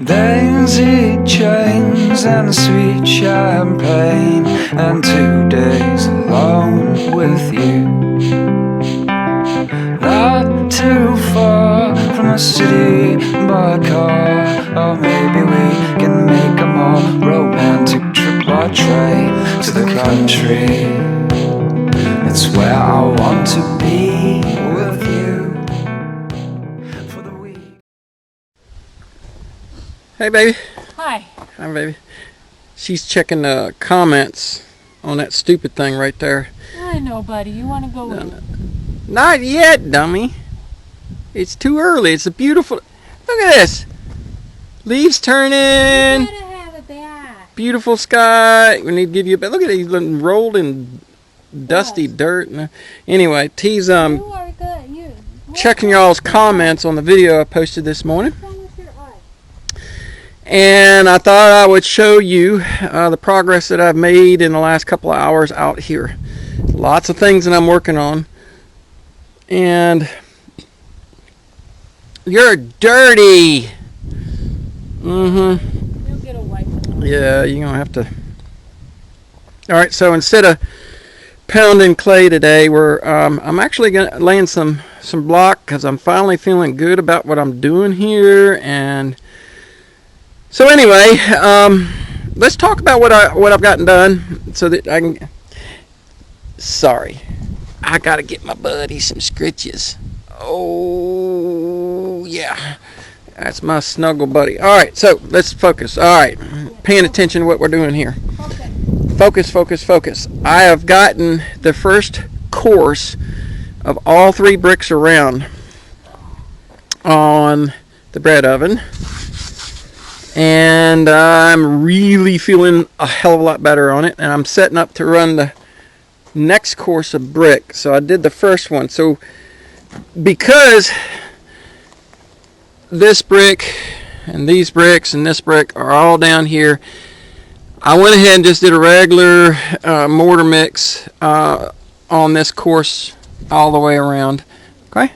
daisy chains and sweet champagne, and 2 days alone with you. Not too far from the city by car, or maybe we can make a more romantic trip by train to the country. It's where I want to be with you for the week. Hey, baby. Hi. Hi, baby. She's checking the comments on that stupid thing right there. I know, buddy. You want to go in? Not yet, dummy. It's too early. It's a beautiful... Look at this. Leaves turning. You gotta have a bath. Beautiful sky. We need to give you a bath. Look at it. He's rolled in dusty dirt. Anyway, T's You are good. checking y'all's comments on the video I posted this morning. What's wrong with your eye? And I thought I would show you the progress that I've made in the last couple of hours out here. Lots of things that I'm working on. And you're dirty. You'll get a wipe. Yeah, you're going to have to. All right, so instead of pounding clay today, I'm actually laying some block because I'm finally feeling good about what I'm doing here. And so anyway, let's talk about what I've gotten done so that I can. Sorry, I gotta get my buddy some scritches. Oh yeah, that's my snuggle buddy. All right, so let's focus. All right, paying attention to what we're doing here. Focus, focus, focus. I have gotten the first course of all 3 bricks around on the bread oven. And I'm really feeling a hell of a lot better on it. And I'm setting up to run the next course of brick. So I did the first one. So because this brick and these bricks and this brick are all down here, I went ahead and just did a regular mortar mix on this course all the way around. Okay?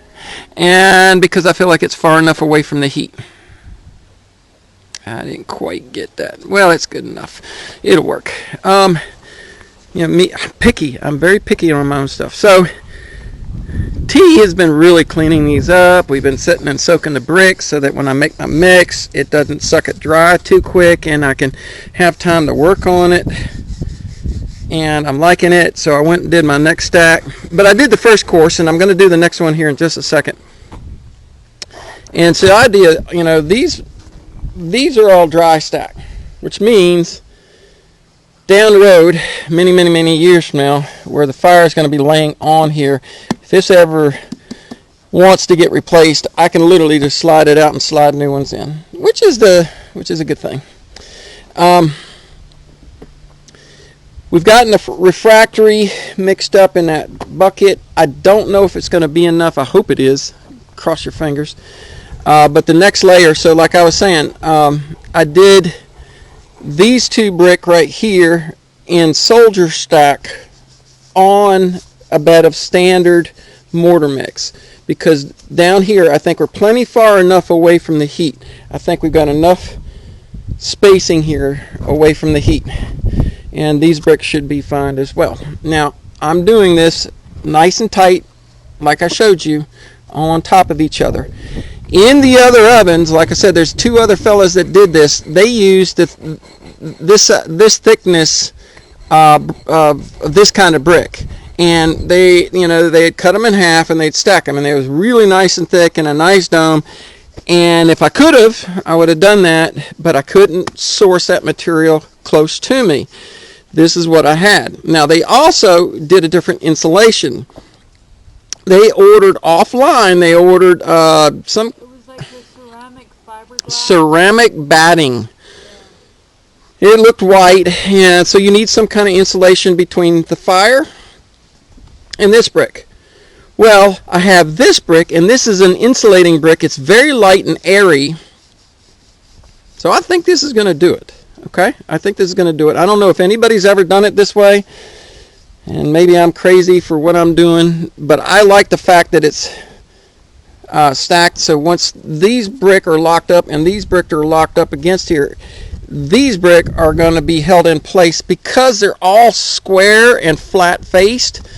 And because I feel like it's far enough away from the heat. I didn't quite get that. Well, it's good enough. It'll work. Me, I'm picky. I'm very picky on my own stuff. So, T has been really cleaning these up. We've been sitting and soaking the bricks so that when I make my mix, it doesn't suck it dry too quick and I can have time to work on it. And I'm liking it, so I went and did my next stack. But I did the first course, and I'm going to do the next one here in just a second. And so the idea, these are all dry stack, which means down the road, many, many, many years from now, where the fire is going to be laying on here, if this ever wants to get replaced, I can literally just slide it out and slide new ones in, which is a good thing. We've gotten the refractory mixed up in that bucket. I don't know if it's going to be enough. I hope it is. Cross your fingers. But the next layer, so like I was saying, I did these 2 brick right here in soldier stack on a bed of standard mortar mix. Because down here, I think we're plenty far enough away from the heat. I think we've got enough spacing here away from the heat. And these bricks should be fine as well. Now, I'm doing this nice and tight, like I showed you, on top of each other. In the other ovens, like I said, there's 2 other fellas that did this. They used this thickness of this kind of brick, and they'd cut them in half and they'd stack them, and they was really nice and thick and a nice dome. And if I could have, I would have done that, but I couldn't source that material close to me. This is what I had. Now, they also did a different insulation. They ordered offline. They ordered some. It was like the ceramic fiberglass. Ceramic batting. Yeah. It looked white, and so you need some kind of insulation between the fire and this brick. Well, I have this brick, and this is an insulating brick. It's very light and airy. So I think this is going to do it. Okay? I think this is going to do it. I don't know if anybody's ever done it this way. And maybe I'm crazy for what I'm doing, but I like the fact that it's stacked. So once these brick are locked up and these brick are locked up against here, these brick are going to be held in place because they're all square and flat faced.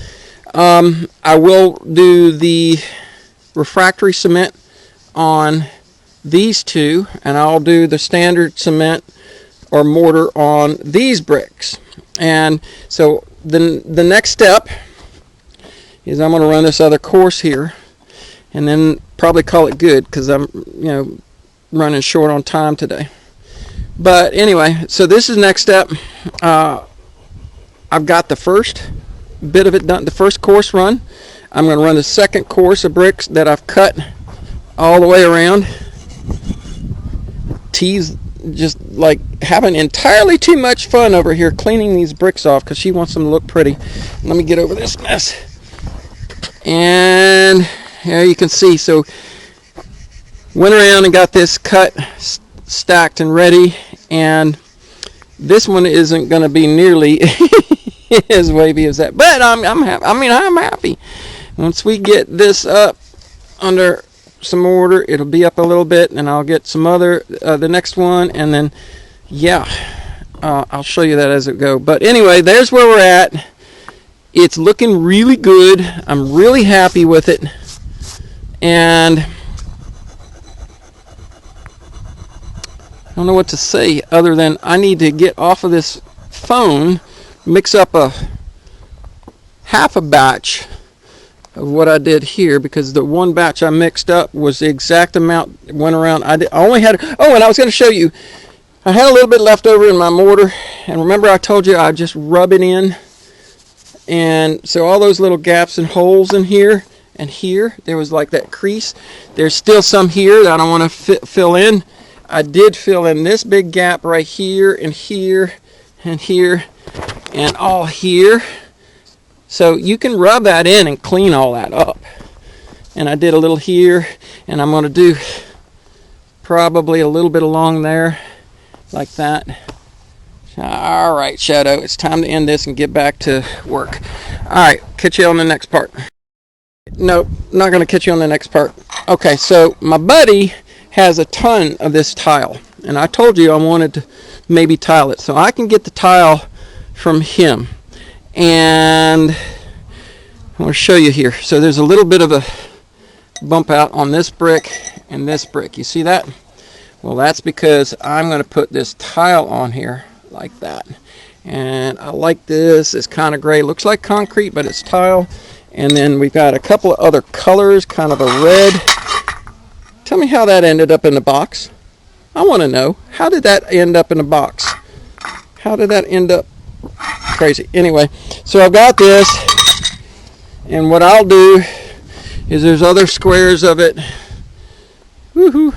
I will do the refractory cement on these two, and I'll do the standard cement or mortar on these bricks. And so the next step is I'm going to run this other course here and then probably call it good because I'm running short on time today. But anyway, so this is next step. I've got the first bit of it done, the first course run. I'm going to run the second course of bricks that I've cut all the way around. T's just like having entirely too much fun over here cleaning these bricks off because she wants them to look pretty. Let me get over this mess. And here you can see, so went around and got this cut, stacked and ready, and this one isn't going to be nearly as wavy as that, but I'm happy. I'm happy. Once we get this up under some mortar, it'll be up a little bit, and I'll get some other the next one, and then I'll show you that as it goes. But anyway, there's where we're at. It's looking really good. I'm really happy with it, and I don't know what to say other than I need to get off of this phone, mix up a half a batch of what I did here, because the one batch I mixed up was the exact amount that went around. I only had, oh, and I was going to show you, I had a little bit left over in my mortar, and remember I told you I just rub it in, and so all those little gaps and holes in here and here, there was like that crease. There's still some here that I don't want to fill in. I did fill in this big gap right here and here and here and all here. So you can rub that in and clean all that up. And I did a little here, and I'm going to do probably a little bit along there like that. All right, Shadow, it's time to end this and get back to work. All right, catch you on the next part. Nope, not going to catch you on the next part. Okay, so my buddy has a ton of this tile, and I told you I wanted to maybe tile it, so I can get the tile from him. And I'm going to show you here. So there's a little bit of a bump out on this brick and this brick. You see that? Well, that's because I'm going to put this tile on here like that. And I like this. It's kind of gray. Looks like concrete, but it's tile. And then we've got a couple of other colors, kind of a red. Tell me how that ended up in the box. I want to know. How did that end up in the box? How did that end up? Crazy. Anyway, so I've got this, and what I'll do is there's other squares of it. Woohoo!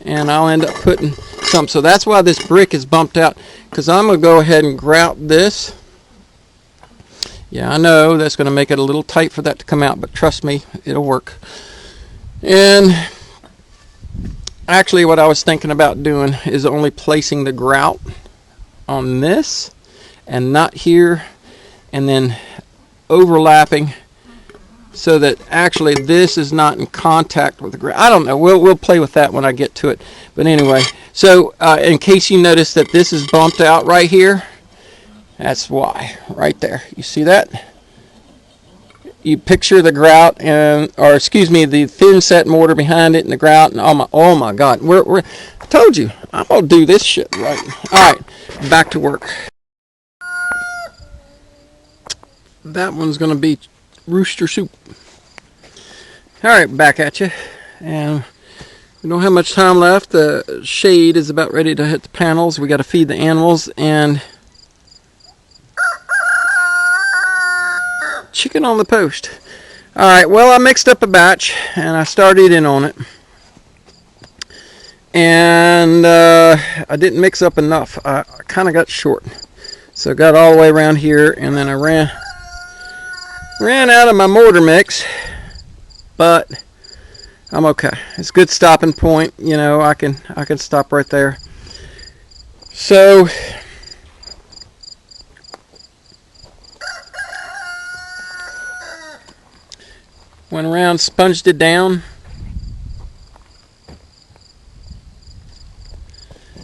And I'll end up putting some. So that's why this brick is bumped out, because I'm going to go ahead and grout this. Yeah, I know that's going to make it a little tight for that to come out, but trust me, it'll work. And actually what I was thinking about doing is only placing the grout on this and not here, and then overlapping so that actually this is not in contact with the grout. I don't know. We'll play with that when I get to it. But anyway, so in case you notice that this is bumped out right here, that's why. Right there. You see that? You picture the grout and, or excuse me, the thin set mortar behind it and the grout, and oh my God, I told you I'm gonna do this shit right. All right, back to work. That one's gonna be rooster soup. All right, back at you, and we don't have much time left. The shade is about ready to hit the panels. We got to feed the animals, and chicken on the post. All right, well, I mixed up a batch and I started in on it, and I didn't mix up enough. I kind of got short, so I got all the way around here, and then I ran out of my mortar mix, but I'm okay. It's a good stopping point. You know, I can stop right there. So went around, sponged it down,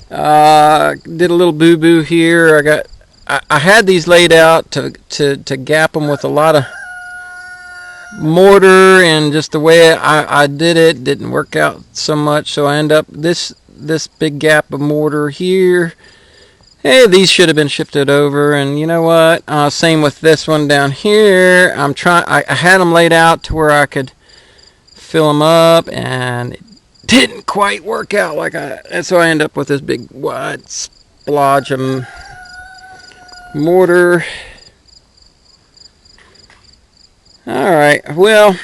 Did a little boo-boo here. I had these laid out to gap them with a lot of mortar, and just the way I did it didn't work out so much, so I end up this big gap of mortar here. Hey, these should have been shifted over, and you know what? Same with this one down here. I had them laid out to where I could fill them up, and it didn't quite work out and so I end up with this big wide splodge of mortar. Alright, well,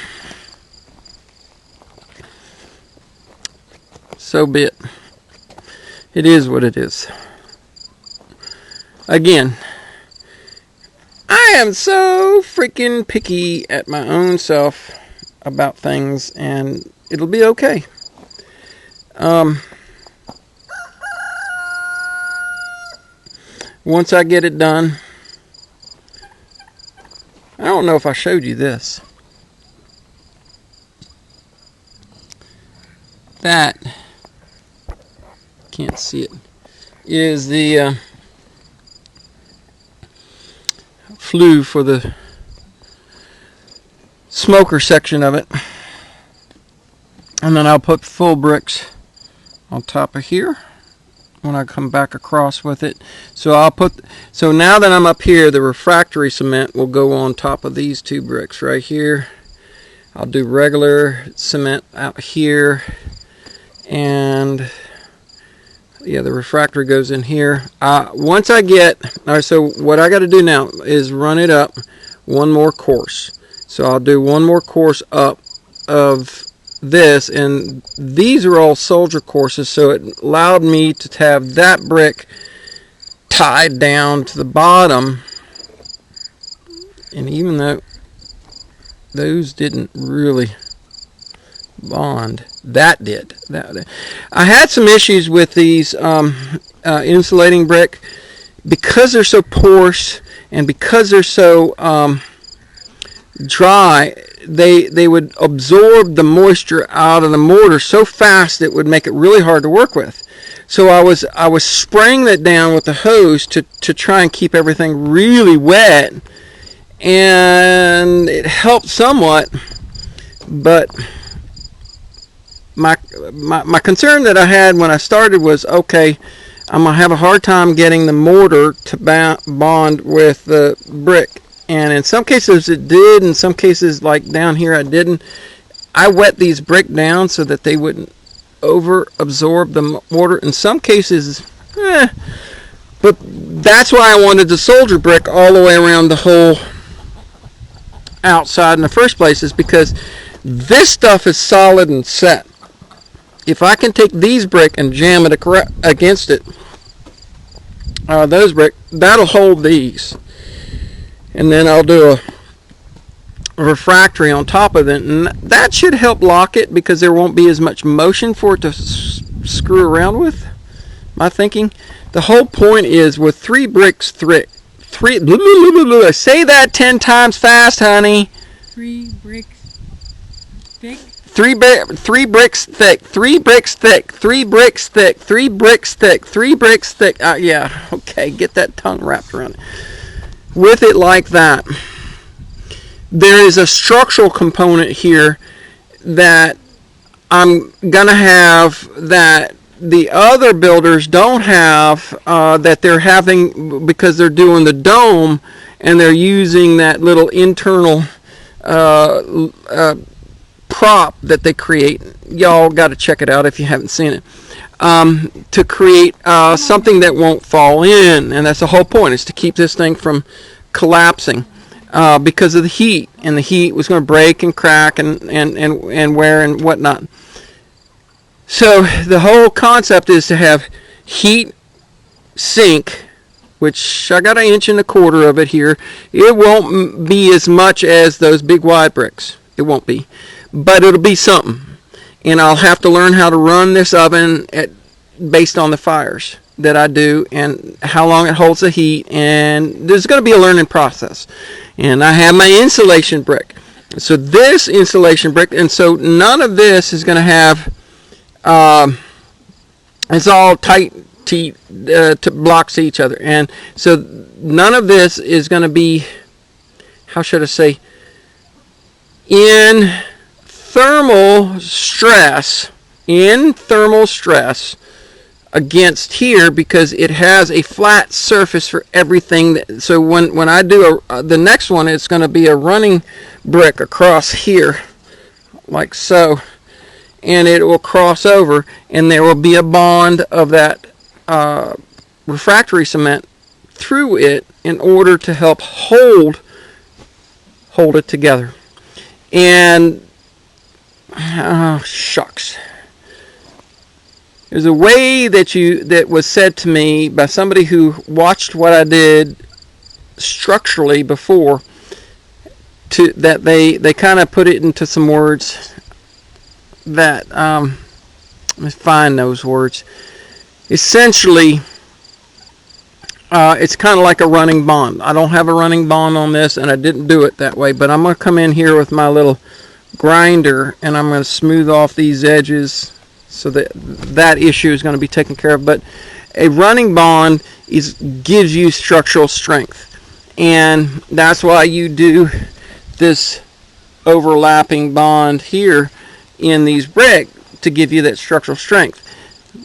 so be it. It is what it is. Again, I am so freaking picky at my own self about things, and it'll be okay. Once I get it done, I don't know if I showed you this. That, can't see it, is the flue for the smoker section of it. And then I'll put full bricks on top of here when I come back across with it. So now that I'm up here, the refractory cement will go on top of these two bricks right here. I'll do regular cement out here, and yeah, the refractory goes in here. Once I get, alright, so what I got to do now is run it up one more course. So I'll do one more course up of this, and these are all soldier courses, so it allowed me to have that brick tied down to the bottom. And even though those didn't really bond, that did. I had some issues with these insulating brick because they're so porous and because they're so dry. They would absorb the moisture out of the mortar so fast it would make it really hard to work with. So I was spraying that down with the hose to try and keep everything really wet, and it helped somewhat. But my concern that I had when I started was, okay, I'm gonna have a hard time getting the mortar to bond with the brick. And in some cases it did, in some cases, like down here, I didn't. I wet these brick down so that they wouldn't over absorb the mortar. In some cases, but that's why I wanted the soldier brick all the way around the whole outside in the first place, is because this stuff is solid and set. If I can take these brick and jam it against it, those brick, that'll hold these. And then I'll do a refractory on top of it, and that should help lock it because there won't be as much motion for it to screw around with. My thinking, the whole point is with 3 bricks thick. Say that 10 times fast, honey. 3 bricks thick. 3 bricks thick. 3 bricks thick. 3 bricks thick. 3 bricks thick. 3 bricks thick. Yeah, okay, get that tongue wrapped around it. With it like that, there is a structural component here that I'm gonna have that the other builders don't have, that they're having because they're doing the dome and they're using that little internal prop that they create. Y'all got to check it out if you haven't seen it. To create something that won't fall in, and that's the whole point, is to keep this thing from collapsing because of the heat, and the heat was going to break and crack and wear and whatnot. So the whole concept is to have heat sink, which I got 1.25 inches of it here. It won't be as much as those big wide bricks. It won't be, but it'll be something. And I'll have to learn how to run this oven based on the fires that I do and how long it holds the heat. And there's going to be a learning process. And I have my insulation brick. So this insulation brick, and so none of this is going to have, it's all tight to blocks each other. And so none of this is going to be, how should I say, in thermal stress against here, because it has a flat surface for everything. So when I do the next one, it's going to be a running brick across here like so, and it will cross over, and there will be a bond of that refractory cement through it in order to help hold it together. And oh shucks, there's a way that was said to me by somebody who watched what I did structurally before, that they kind of put it into some words that let me find those words. Essentially, it's kind of like a running bond. I don't have a running bond on this, and I didn't do it that way, but I'm going to come in here with my little grinder, and I'm going to smooth off these edges so that issue is going to be taken care of. But a running bond gives you structural strength, and that's why you do this overlapping bond here in these brick to give you that structural strength.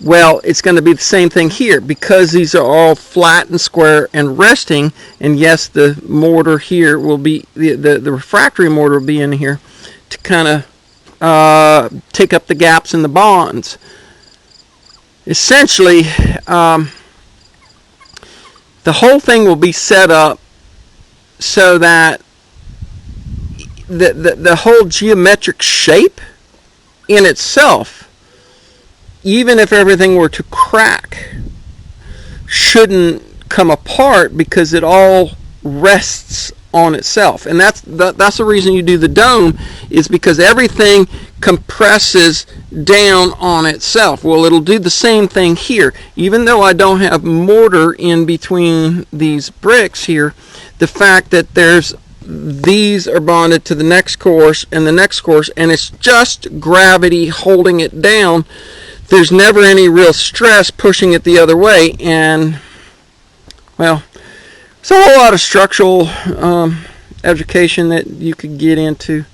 Well, it's going to be the same thing here, because these are all flat and square and resting. And yes, the mortar here will be, the refractory mortar will be in here to kind of take up the gaps in the bonds. Essentially, the whole thing will be set up so that the whole geometric shape in itself, even if everything were to crack, shouldn't come apart, because it all rests on itself. And that's the reason you do the dome, is because everything compresses down on itself. Well, it'll do the same thing here. Even though I don't have mortar in between these bricks here, the fact that these are bonded to the next course and the next course, and it's just gravity holding it down. There's never any real stress pushing it the other way. And well, it's a whole lot of structural education that you could get into.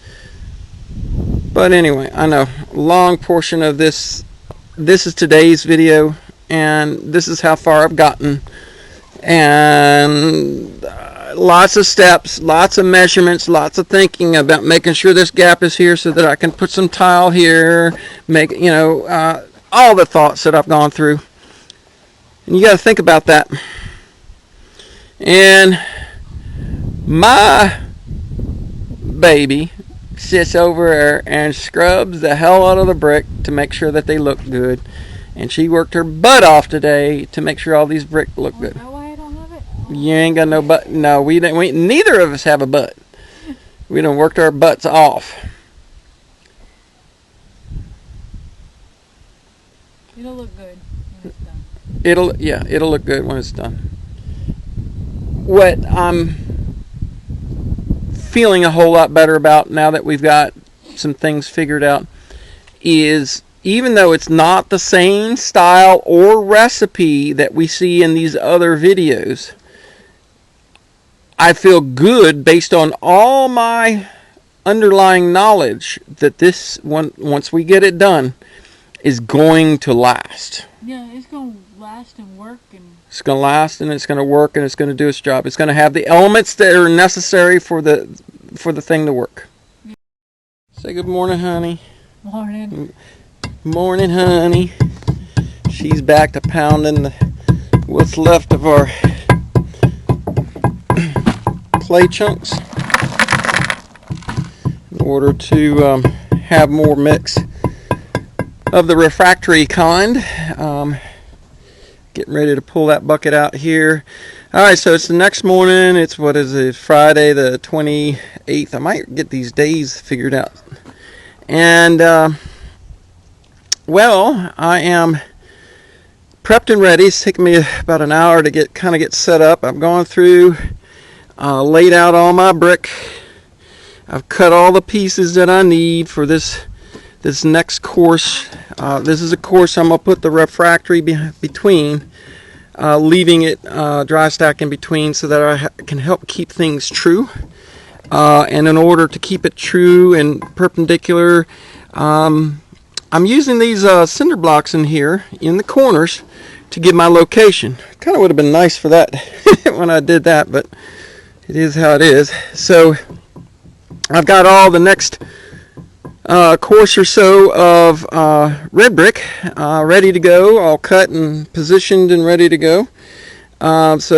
But anyway, I know a long portion of this is today's video, and this is how far I've gotten. And lots of steps, lots of measurements, lots of thinking about making sure this gap is here so that I can put some tile here, make, all the thoughts that I've gone through. And you got to think about that. And my baby sits over there and scrubs the hell out of the brick to make sure that they look good. And she worked her butt off today to make sure all these bricks look good. Is that why I don't have it? You ain't got no butt. No, neither of us have a butt. We done worked our butts off. It'll look good when it's done. It'll look good when it's done. What I'm feeling a whole lot better about now that we've got some things figured out is, even though it's not the same style or recipe that we see in these other videos, I feel good based on all my underlying knowledge that this one, once we get it done, is going to last. Yeah, it's going to last and work. It's going to last, and it's going to work, and it's going to do its job. It's going to have the elements that are necessary for the thing to work. Yeah. Say good morning, honey. Morning. Morning, honey. She's back to pounding what's left of our clay chunks in order to have more mix of the refractory kind. Getting ready to pull that bucket out here. Alright, so it's the next morning. It's, Friday the 28th. I might get these days figured out. And well, I am prepped and ready. It's taken me about an hour to get set up. I've gone through, laid out all my brick. I've cut all the pieces that I need for this this next course. This is a course I'm going to put the refractory between, leaving it dry stack in between so that I can help keep things true. And in order to keep it true and perpendicular, I'm using these cinder blocks in here in the corners to give my location. Kind of would have been nice for that when I did that, but it is how it is. So I've got all the next course or so of red brick ready to go, all cut and positioned and ready to go. It's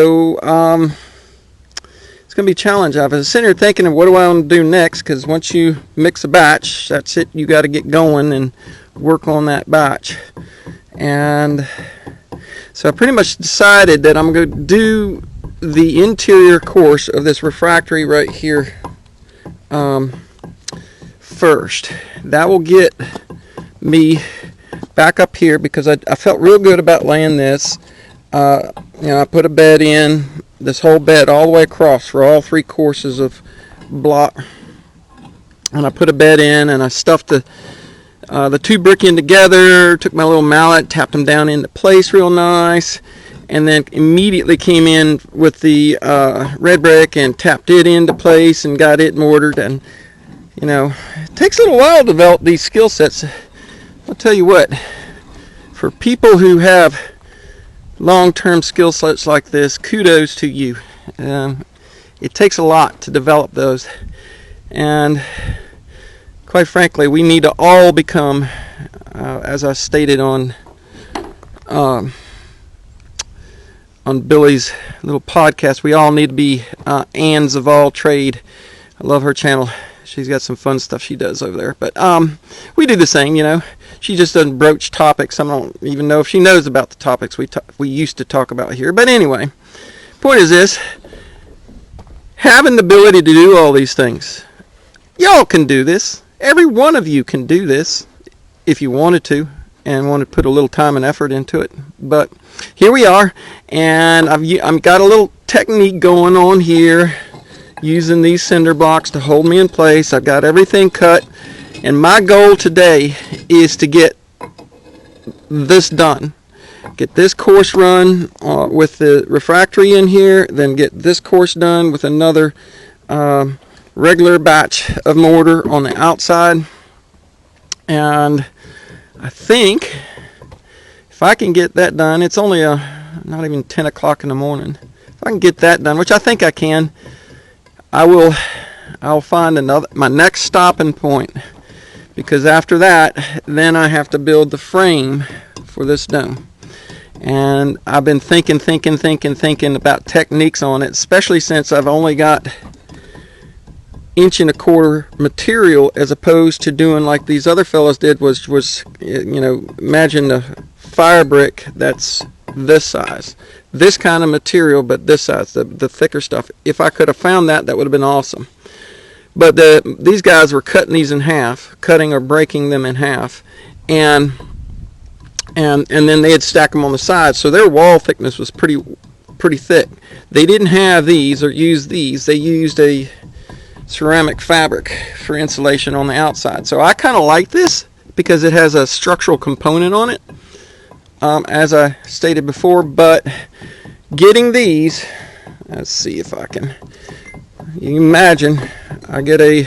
going to be a challenge. I was sitting here thinking of what do I want to do next, because once you mix a batch, that's it. You got to get going and work on that batch. And so I pretty much decided that I'm going to do the interior course of this refractory right here first. That will get me back up here, because I felt real good about laying this. I put a bed in, this whole bed all the way across for all 3 courses of block, and I put a bed in, and I stuffed the 2 brick in together, took my little mallet, tapped them down into place real nice, and then immediately came in with the red brick and tapped it into place and got it mortared. And it takes a little while to develop these skill sets. I'll tell you what, for people who have long-term skill sets like this, kudos to you. It takes a lot to develop those, and quite frankly, we need to all become, as I stated on Billy's little podcast, we all need to be Anns of all trade. I love her channel. She's got some fun stuff she does over there. But we do the same, She just doesn't broach topics. I don't even know if she knows about the topics we used to talk about here. But anyway, point is this. Having the ability to do all these things. Y'all can do this. Every one of you can do this if you wanted to and want to put a little time and effort into it. But here we are, and I've got a little technique going on here, using these cinder blocks to hold me in place. I've got everything cut, and my goal today is to get this done. Get this course run with the refractory in here, then get this course done with another regular batch of mortar on the outside. And I think if I can get that done, it's only not even 10 o'clock in the morning. If I can get that done, which I think I can, I'll find my next stopping point, because after that, then I have to build the frame for this dome. And I've been thinking about techniques on it, especially since I've only got 1.25 inch material, as opposed to doing like these other fellows did, was imagine a fire brick that's this size, this kind of material, but this size, the thicker stuff. If I could have found that would have been awesome. But these guys were cutting these in half, cutting or breaking them in half, and then they'd stack them on the sides, so their wall thickness was pretty thick. They didn't have these or use these. They used a ceramic fabric for insulation on the outside. So I kind of like this because it has a structural component on it, as I stated before. But getting these, let's see if I can, you can imagine I get a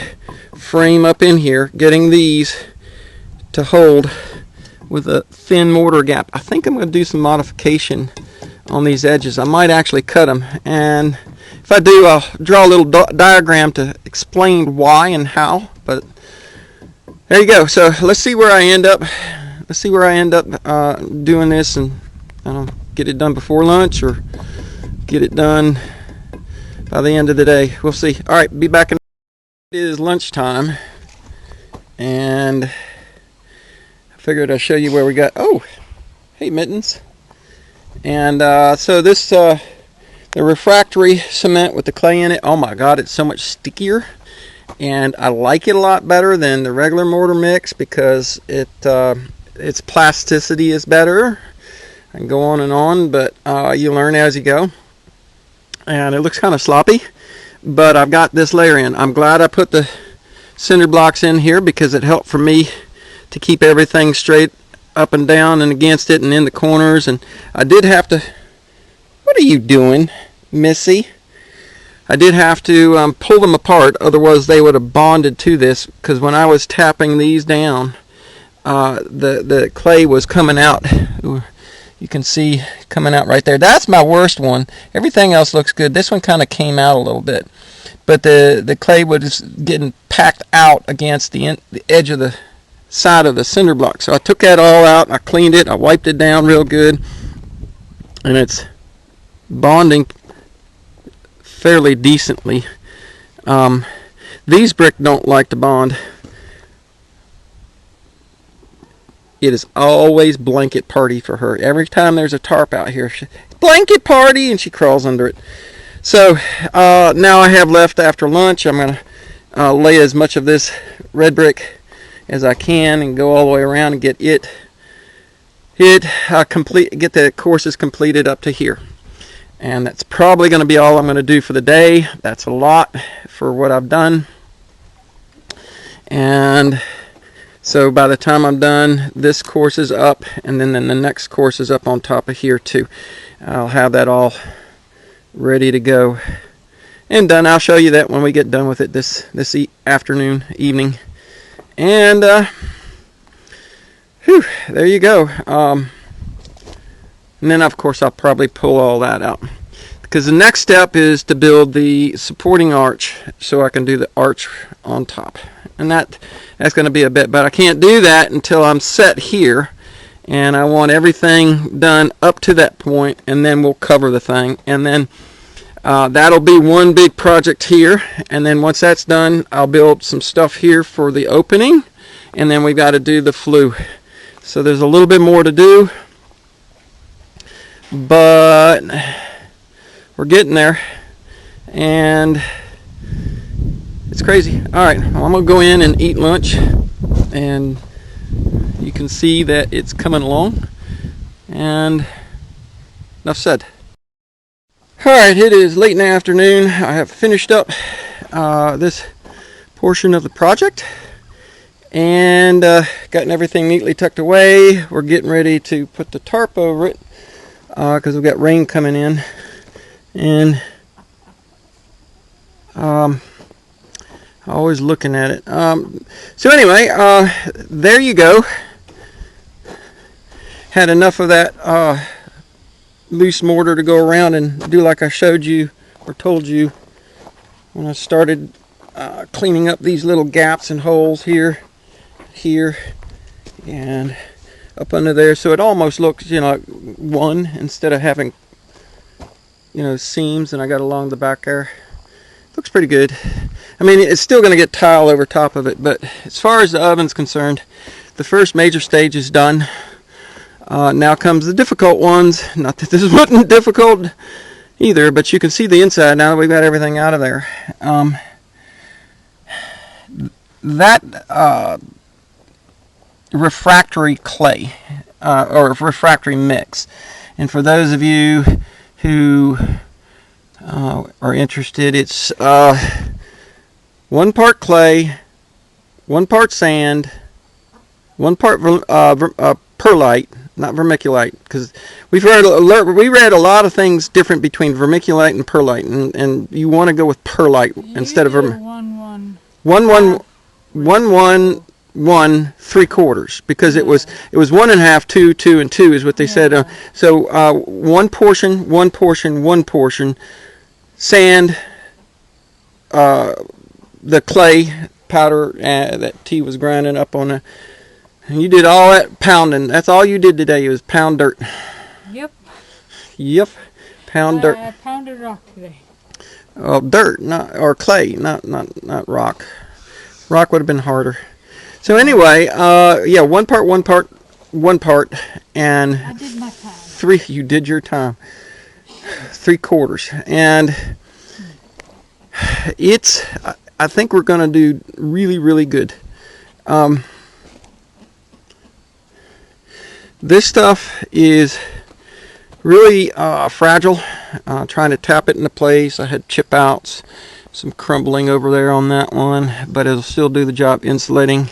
frame up in here, getting these to hold with a thin mortar gap. I think I'm going to do some modification on these edges. I might actually cut them, and if I do, I'll draw a little diagram to explain why and how. But there you go. So let's see where I end up. Doing this, and I don't know, get it done before lunch or get it done by the end of the day. We'll see. All right, be back in. It is lunchtime, and I figured I'd show you where we got. Oh, hey, Mittens. And so this the refractory cement with the clay in it, oh my god, it's so much stickier, and I like it a lot better than the regular mortar mix because its plasticity is better. I can go on, but you learn as you go, and it looks kind of sloppy, but I've got this layer in. I'm glad I put the cinder blocks in here because it helped for me to keep everything straight up and down and against it and in the corners. And I did have to, what are you doing, Missy? I did have to pull them apart, otherwise they would have bonded to this, because when I was tapping these down, the clay was coming out. Ooh, you can see coming out right there. That's my worst one. Everything else looks good. This one kind of came out a little bit, but the clay was getting packed out against the edge of the side of the cinder block. So I took that all out, I cleaned it, I wiped it down real good, and it's bonding fairly decently. These brick don't like to bond. It is always blanket party for her. Every time there's a tarp out here, blanket party, and she crawls under it. So now I have left after lunch. I'm going to lay as much of this red brick as I can and go all the way around and get get the courses completed up to here. And that's probably going to be all I'm going to do for the day. That's a lot for what I've done. And so by the time I'm done, this course is up, and then the next course is up on top of here too. I'll have that all ready to go and done. I'll show you that when we get done with it this evening. And there you go. And then of course I'll probably pull all that out, because the next step is to build the supporting arch so I can do the arch on top. And that's going to be a bit, but I can't do that until I'm set here, and I want everything done up to that point, and then we'll cover the thing, and then that'll be one big project here. And then once that's done, I'll build some stuff here for the opening, and then we've got to do the flue. So there's a little bit more to do, but we're getting there, and it's crazy. Alright, well, I'm going to go in and eat lunch, and you can see that it's coming along, and enough said. Alright, it is late in the afternoon. I have finished up this portion of the project, and gotten everything neatly tucked away. We're getting ready to put the tarp over it, because we've got rain coming in, and always looking at it. So anyway, there you go. Had enough of that loose mortar to go around and do like I showed you or told you when I started cleaning up these little gaps and holes here, and up under there, so it almost looks, like one, instead of having, seams, and I got along the back there. Looks pretty good. I mean, it's still going to get tile over top of it, but as far as the oven's concerned, the first major stage is done. Now comes the difficult ones. Not that this wasn't difficult either, but you can see the inside now that we've got everything out of there. That refractory clay, or refractory mix, and for those of you who are interested, it's 1 part clay, 1 part sand, 1 part perlite, not vermiculite, because we read a lot of things different between vermiculite and perlite, and you want to go with perlite instead of vermiculite. 1 3/4, because it was 1 1/2, 2 2 and 2 is what they said. So 1 portion, 1 portion, 1 portion sand, the clay powder that T was grinding up on and you did all that pounding. That's all you did today, was pound dirt. Yep. Pound dirt. I pounded rock today. Oh, dirt, or clay, not rock. Rock would have been harder. So anyway, 1 part, 1 part, 1 part, and I did my time. 3. You did your time. 3/4, and I think we're going to do really, really good. This stuff is really fragile. Trying to tap it into place. I had chip outs, some crumbling over there on that one, but it'll still do the job insulating.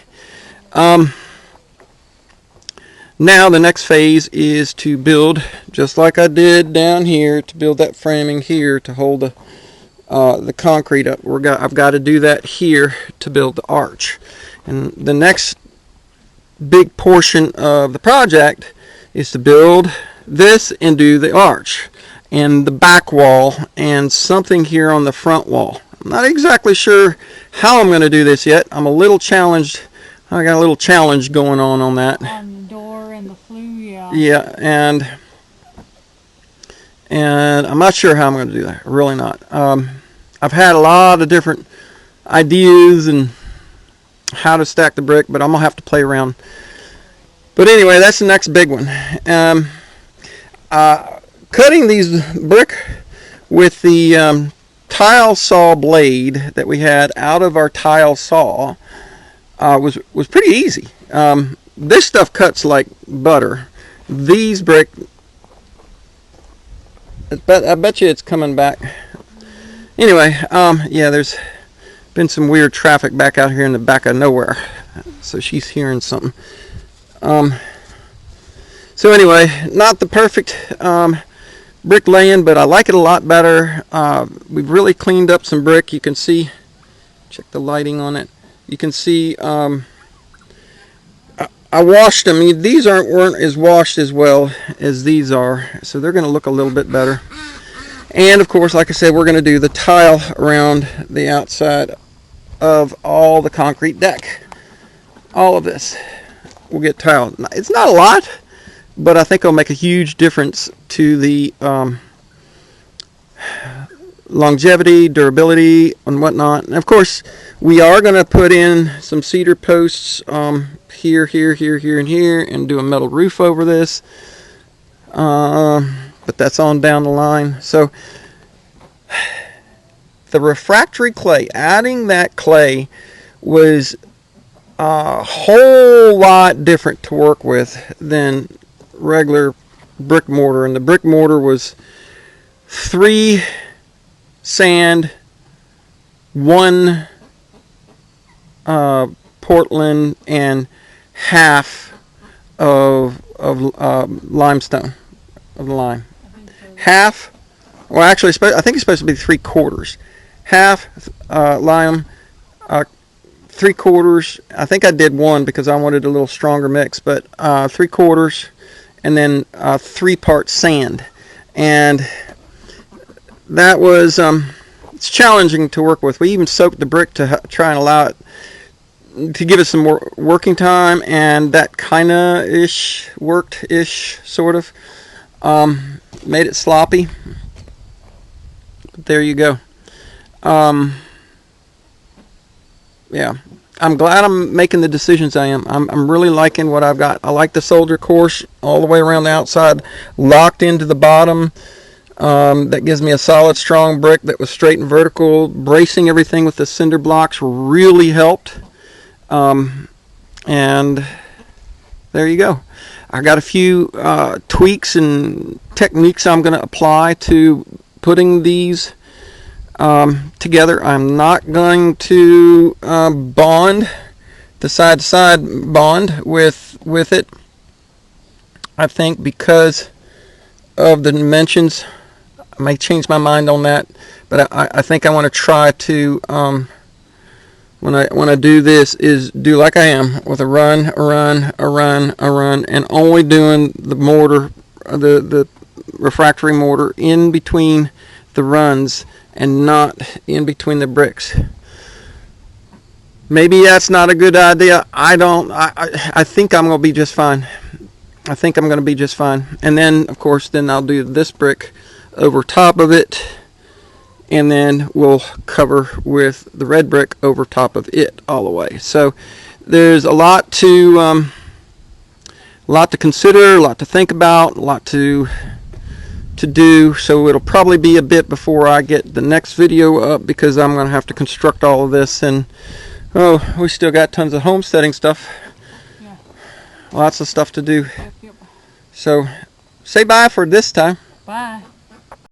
Now the next phase is to build, just like I did down here, to build that framing here to hold the concrete up. I've got to do that here to build the arch. And the next big portion of the project is to build this and do the arch and the back wall and something here on the front wall. I'm not exactly sure how I'm going to do this yet. I'm a little challenged. I got a little challenge going on that. On the door and the flue, yeah. Yeah, and I'm not sure how I'm going to do that. Really not. I've had a lot of different ideas and how to stack the brick, but I'm gonna have to play around. But anyway, that's the next big one. Cutting these brick with the tile saw blade that we had out of our tile saw was pretty easy. This stuff cuts like butter. These brick, I bet you it's coming back. Anyway, yeah, there's been some weird traffic back out here in the back of nowhere, so she's hearing something. So anyway, not the perfect brick laying, but I like it a lot better. We've really cleaned up some brick. You can see, check the lighting on it. You can see I washed them. These weren't as washed as well as these are, so they're going to look a little bit better. And of course, like I said, we're going to do the tile around the outside of all the concrete deck. All of this will get tiled. It's not a lot, but I think it'll make a huge difference to the longevity, durability, and whatnot. And of course, we are going to put in some cedar posts here, and here, and do a metal roof over this. But that's on down the line. So the refractory clay, adding that clay was a whole lot different to work with than regular brick mortar. And the brick mortar was 3 sand, 1 Portland, and half of limestone, of the lime. Half, well actually I think it's supposed to be 3/4. Half lime, 3/4. I think I did 1 because I wanted a little stronger mix, but 3/4, and then 3 parts sand. And that was it's challenging to work with. We even soaked the brick to try and allow it to give it some more working time, and that kinda worked sort of. Made it sloppy, but there you go. Yeah, I'm glad I'm making the decisions I am. I'm really liking what I've got. I like the soldier course all the way around the outside, locked into the bottom. That gives me a solid, strong brick that was straight and vertical. Bracing everything with the cinder blocks really helped. And there you go. I got a few tweaks and techniques I'm going to apply to putting these together. I'm not going to bond the side-to-side bond with it. I think because of the dimensions, I may change my mind on that, but I think I want to try to when I do this is do like I am with a run, and only doing the mortar, the refractory mortar in between the runs and not in between the bricks. Maybe that's not a good idea. I think I'm going to be just fine. I think I'm going to be just fine. And then, of course, then I'll do this brick over top of it, and then we'll cover with the red brick over top of it all the way. So there's a lot to consider, a lot to think about, a lot to do. So it'll probably be a bit before I get the next video up, because I'm going to have to construct all of this, and we still got tons of homesteading stuff. Yeah. Lots of stuff to do. Yep. So say bye for this time. Bye.